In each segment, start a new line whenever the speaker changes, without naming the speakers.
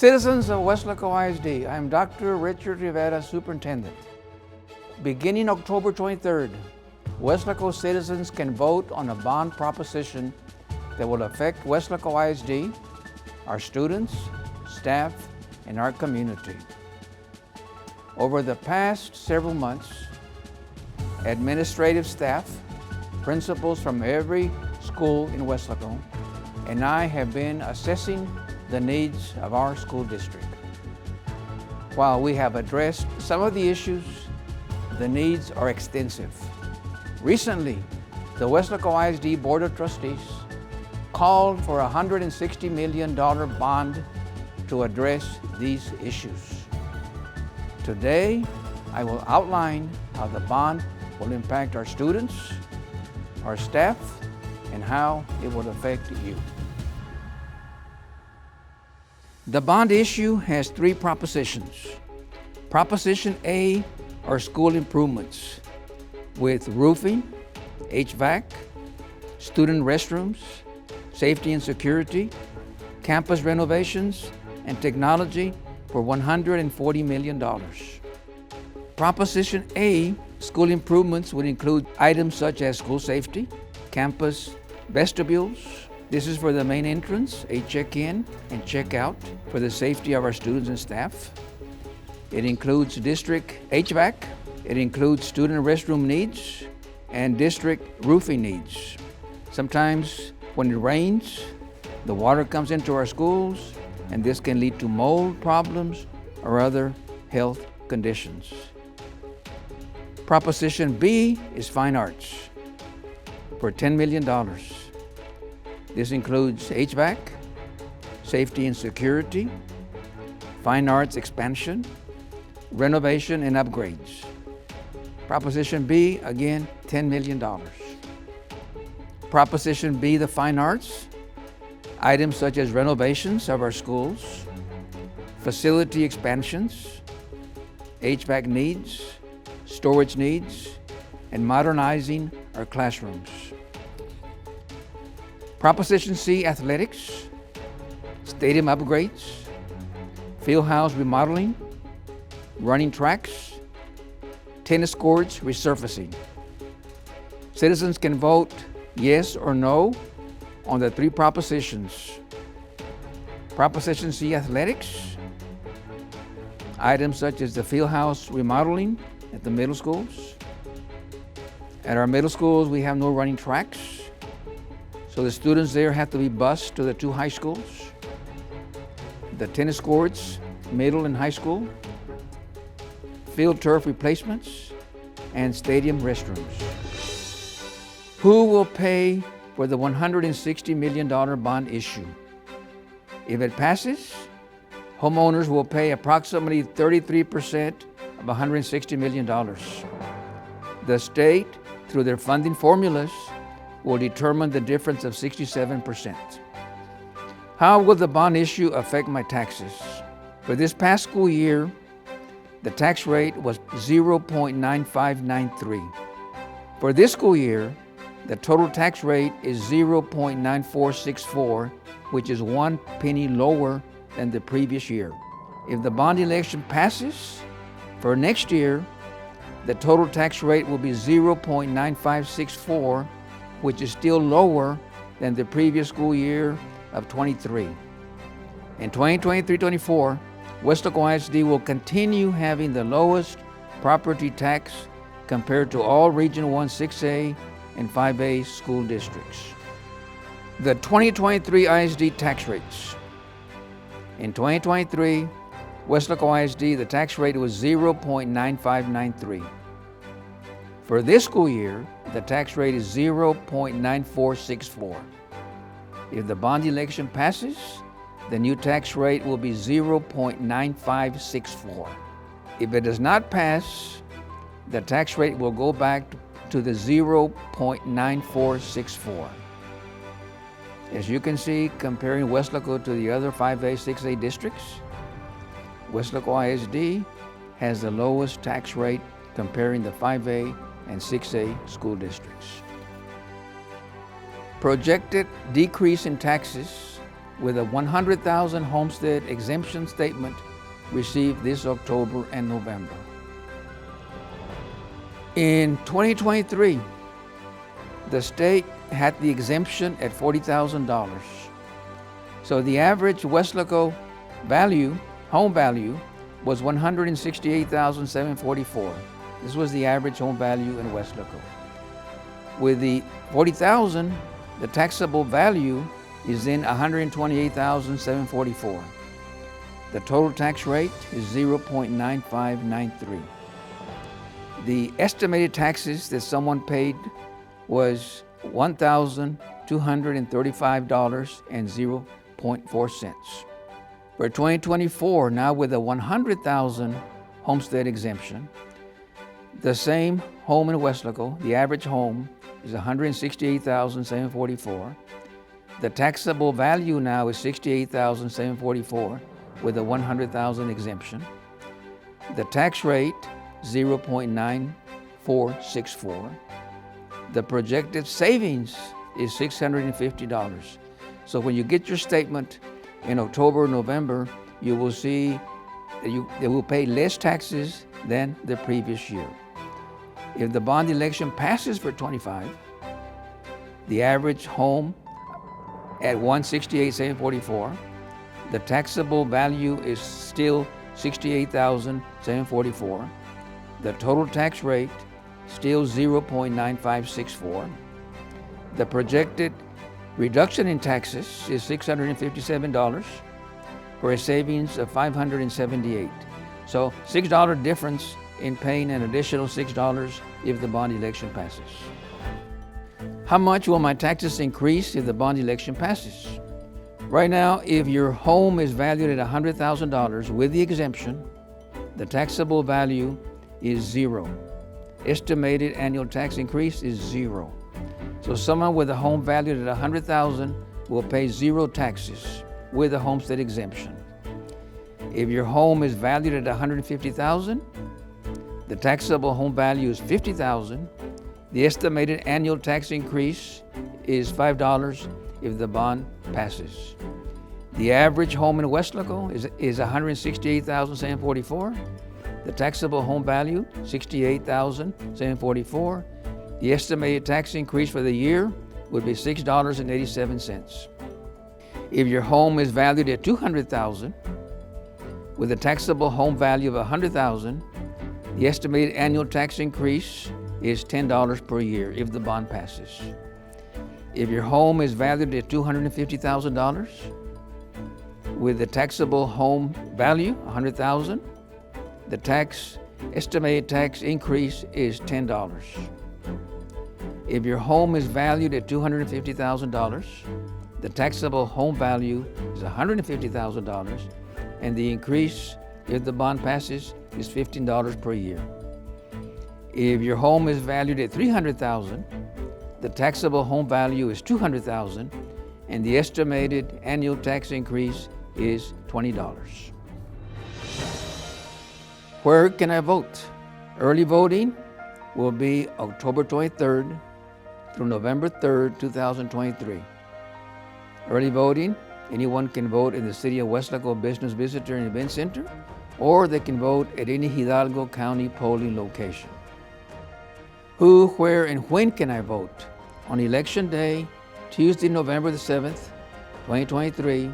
Citizens of Weslaco ISD, I am Dr. Richard Rivera, Superintendent. Beginning October 23rd, Weslaco citizens can vote on a bond proposition that will affect Weslaco ISD, our students, staff, and our community. Over the past several months, administrative staff, principals from every school in Weslaco, and I have been assessing the needs of our school district. While we have addressed some of the issues, the needs are extensive. Recently, the Weslaco ISD Board of Trustees called for a $160 million bond to address these issues. Today, I will outline how the bond will impact our students, our staff, and how it will affect you. The bond issue has three propositions. Proposition A are school improvements with roofing, HVAC, student restrooms, safety and security, campus renovations, and technology for $140 million. Proposition A, school improvements would include items such as school safety, campus vestibules. This is for the main entrance, a check-in and check-out for the safety of our students and staff. It includes district HVAC. It includes student restroom needs and district roofing needs. Sometimes when it rains, the water comes into our schools, and this can lead to mold problems or other health conditions. Proposition B is fine arts for $10 million. This includes HVAC, safety and security, fine arts expansion, renovation and upgrades. Proposition B, again, $10 million. Proposition B, the fine arts, items such as renovations of our schools, facility expansions, HVAC needs, storage needs, and modernizing our classrooms. Proposition C, athletics, stadium upgrades, field house remodeling, running tracks, tennis courts resurfacing. Citizens can vote yes or no on the three propositions. Proposition C, athletics, items such as the field house remodeling at the middle schools. At our middle schools, we have no running tracks, so the students there have to be bused to the two high schools. The tennis courts, middle and high school, field turf replacements, and stadium restrooms. Who will pay for the $160 million bond issue? If it passes, homeowners will pay approximately 33% of $160 million. The state, through their funding formulas, will determine the difference of 67%. How will the bond issue affect my taxes? For this past school year, the tax rate was 0.9593. For this school year, the total tax rate is 0.9464, which is 1 penny lower than the previous year. If the bond election passes, for next year, the total tax rate will be 0.9564, which is still lower than the previous school year of 23. In 2023-24, Weslaco ISD will continue having the lowest property tax compared to all Region 1 6A and 5A school districts. The 2023 ISD tax rates. In 2023, Weslaco ISD, the tax rate was 0.9593. For this school year, the tax rate is 0.9464. If the bond election passes, the new tax rate will be 0.9564. If it does not pass, the tax rate will go back to the 0.9464. As you can see, comparing Weslaco to the other 5A, 6A districts, Weslaco ISD has the lowest tax rate comparing the 5A and 6A school districts. Projected decrease in taxes with a 100,000 homestead exemption statement received this October and November. In 2023, the state had the exemption at $40,000. So the average Weslaco value, home value, was $168,744. This was the average home value in Weslaco. With the $40,000, the taxable value is then $128,744. The total tax rate is 0.9593. The estimated taxes that someone paid was $1,235.04. For 2024, now with a 100,000 homestead exemption, the same home in Weslaco, the average home is $168,744. The taxable value now is $68,744 with a 100,000 exemption. The tax rate 0.9464. The projected savings is $650. So when you get your statement in October, November, you will see that they will pay less taxes than the previous year. If the bond election passes for 25, the average home at $168,744, the taxable value is still $68,744. The total tax rate still 0.9564. The projected reduction in taxes is $657 for a savings of $578. So $6 difference in paying an additional $6 if the bond election passes. How much will my taxes increase if the bond election passes? Right now, if your home is valued at $100,000 with the exemption, the taxable value is zero. Estimated annual tax increase is zero. So someone with a home valued at $100,000 will pay zero taxes with a homestead exemption. If your home is valued at $150,000, the taxable home value is $50,000. The estimated annual tax increase is $5 if the bond passes. The average home in Weslaco is $168,744. The taxable home value, $68,744. The estimated tax increase for the year would be $6.87. If your home is valued at $200,000, with a taxable home value of $100,000, the estimated annual tax increase is $10 per year if the bond passes. If your home is valued at $250,000, with the taxable home value, $100,000, the estimated tax increase is $10. If your home is valued at $250,000, the taxable home value is $150,000, and the increase if the bond passes is $15 per year. If your home is valued at $300,000, the taxable home value is $200,000, and the estimated annual tax increase is $20. Where can I vote? Early voting will be October 23rd through November 3rd, 2023. Early voting, anyone can vote in the City of Weslaco Business Visitor and Event Center, or they can vote at any Hidalgo County polling location. Who, where, and when can I vote? On Election Day, Tuesday, November the 7th, 2023,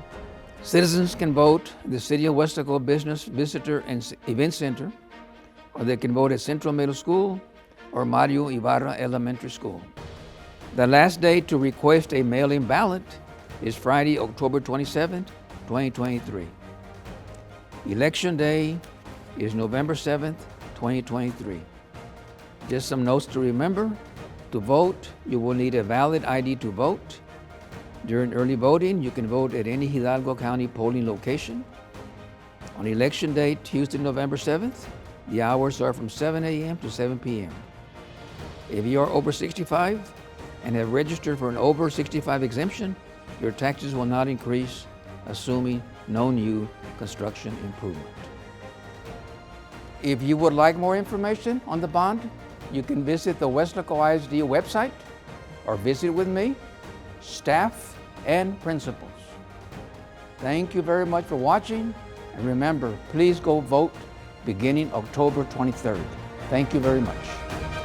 citizens can vote in the City of Weslaco Business Visitor and Event Center, or they can vote at Central Middle School or Mario Ibarra Elementary School. The last day to request a mail-in ballot is Friday, October 27th, 2023. Election Day is November 7th, 2023. Just some notes to remember. To vote, you will need a valid ID to vote. During early voting, you can vote at any Hidalgo County polling location. On Election Day, Tuesday, November 7th, the hours are from 7 a.m. to 7 p.m. If you are over 65 and have registered for an over 65 exemption, your taxes will not increase, assuming no new construction improvement. If you would like more information on the bond, you can visit the Weslaco WISD website or visit with me, staff, and principals. Thank you very much for watching. And remember, please go vote beginning October 23rd. Thank you very much.